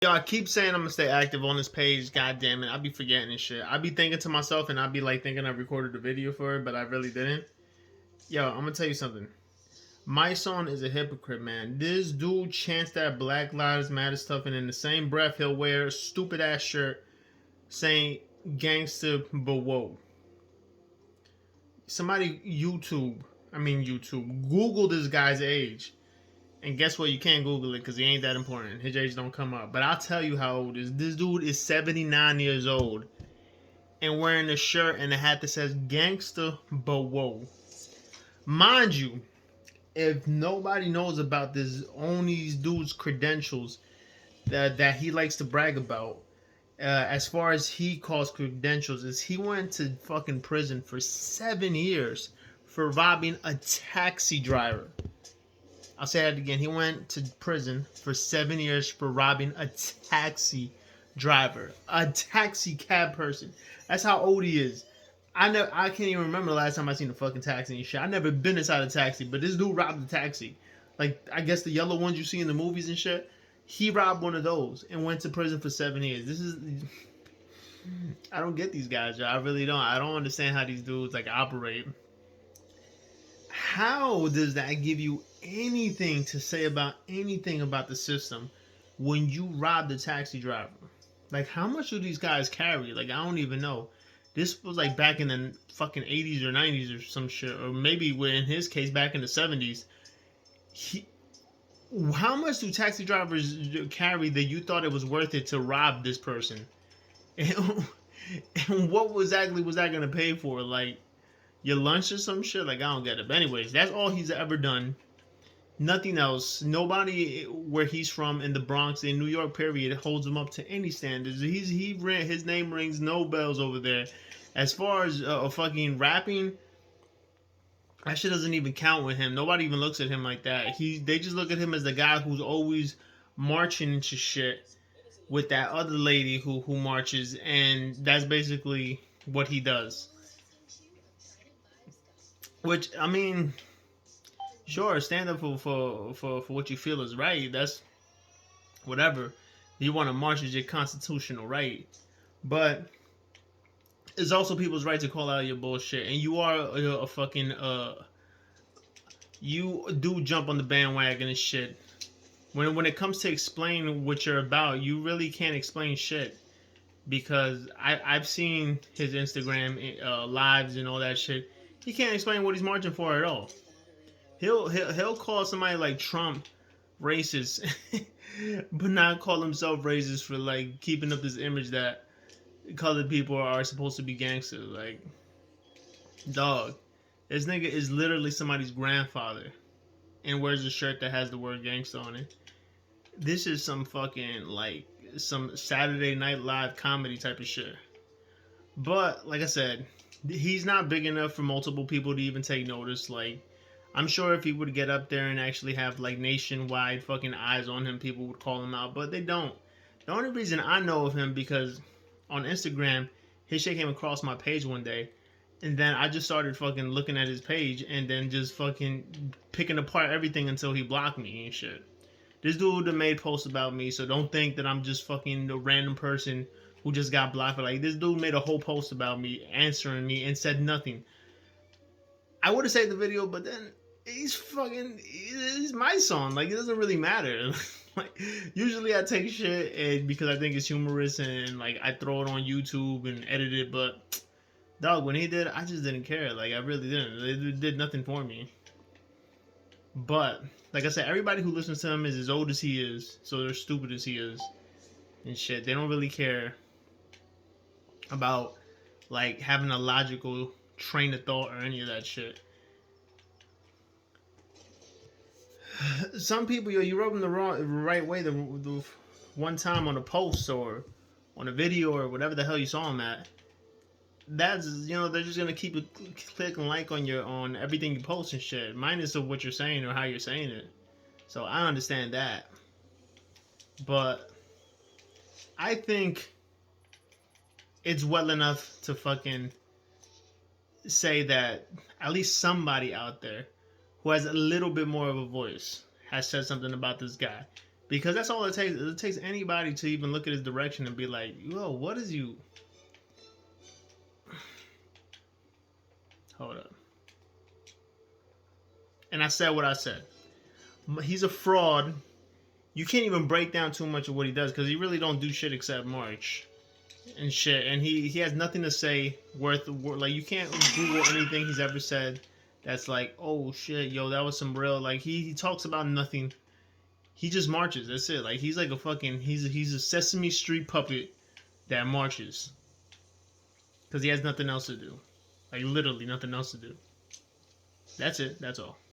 Yo, I keep saying I'm gonna stay active on this page. God damn it, I be forgetting and shit. I be thinking to myself, and I be like thinking I recorded a video for it, but I really didn't. Yo, I'm gonna tell you something. Mysonne is a hypocrite, man. This dude chants that Black Lives Matter stuff, and in the same breath, he'll wear a stupid ass shirt saying "gangster," but whoa. Somebody YouTube, Google this guy's age. And guess what? You can't Google it because he ain't that important. His age don't come up. But I'll tell you how old is this dude is 79 years old and wearing a shirt and a hat that says "gangster," but whoa. Mind you, if nobody knows about this Oni's dude's credentials that he likes to brag about, as far as he calls credentials, is he went to fucking prison for 7 years for robbing a taxi driver. I'll say that again. He went to prison for 7 years for robbing a taxi driver, a taxi cab person. That's how old he is. I can't even remember the last time I seen a fucking taxi and shit. I never been inside a taxi, but this dude robbed a taxi. Like, I guess the yellow ones you see in the movies and shit. He robbed one of those and went to prison for 7 years. This is, I don't get these guys, yo. I really don't. I don't understand how these dudes like operate. How does that give you anything to say about anything about the system when you rob the taxi driver? Like, how much do these guys carry? Like, I don't even know. This was like back in the fucking 80s or 90s or some shit, or maybe in his case back in the 70s. How much do taxi drivers carry that you thought it was worth it to rob this person? And what exactly was that gonna pay for? Like, your lunch or some shit? Like, I don't get it. But anyways, that's all he's ever done. Nothing else. Nobody where he's from in the Bronx, in New York, period, holds him up to any standards. His name rings no bells over there. As far as fucking rapping, that shit doesn't even count with him. Nobody even looks at him like that. They just look at him as the guy who's always marching into shit with that other lady who marches, and that's basically what he does. Which, I mean, sure, stand up for what you feel is right. That's whatever. You want to march is your constitutional right. But it's also people's right to call out your bullshit. And you are a fucking, you do jump on the bandwagon and shit. When it comes to explaining what you're about, you really can't explain shit. Because I've seen his Instagram lives and all that shit. He can't explain what he's marching for at all. He'll call somebody like Trump racist, but not call himself racist for like keeping up this image that colored people are supposed to be gangsters. Like, dog, this nigga is literally somebody's grandfather and wears a shirt that has the word gangster on it. This is some fucking like some Saturday Night Live comedy type of shit. But like I said, he's not big enough for multiple people to even take notice. Like, I'm sure if he would get up there and actually have like nationwide fucking eyes on him, people would call him out, but they don't. The only reason I know of him because on Instagram, his shit came across my page one day, and then I just started fucking looking at his page and then just fucking picking apart everything until he blocked me and shit. This dude made posts about me, so don't think that I'm just fucking a random person who just got blocked. Like, this dude made a whole post about me, answering me, and said nothing. I would have saved the video, but then he's my song. Like, it doesn't really matter. Like, usually I take shit and because I think it's humorous and like I throw it on YouTube and edit it, but dog, when he did, I just didn't care. Like, I really didn't. It did nothing for me. But like I said, everybody who listens to him is as old as he is, so they're stupid as he is and shit. They don't really care about like having a logical train of thought or any of that shit. Some people, yo, you rub them the right way the one time on a post or on a video or whatever the hell you saw them at. That's, you know, they're just gonna keep a click and like on everything you post and shit, minus of what you're saying or how you're saying it. So I understand that, but I think it's well enough to fucking say that at least somebody out there who has a little bit more of a voice has said something about this guy. Because that's all it takes. It takes anybody to even look at his direction and be like, yo, what is you? Hold up. And I said what I said. He's a fraud. You can't even break down too much of what he does because he really don't do shit except march and shit. And he has nothing to say worth like you can't Google anything he's ever said that's like, oh shit, yo, that was some real like he talks about nothing. He just marches. That's it. Like he's like a fucking he's a Sesame Street puppet that marches because he has nothing else to do. Like literally nothing else to do. That's it. That's all.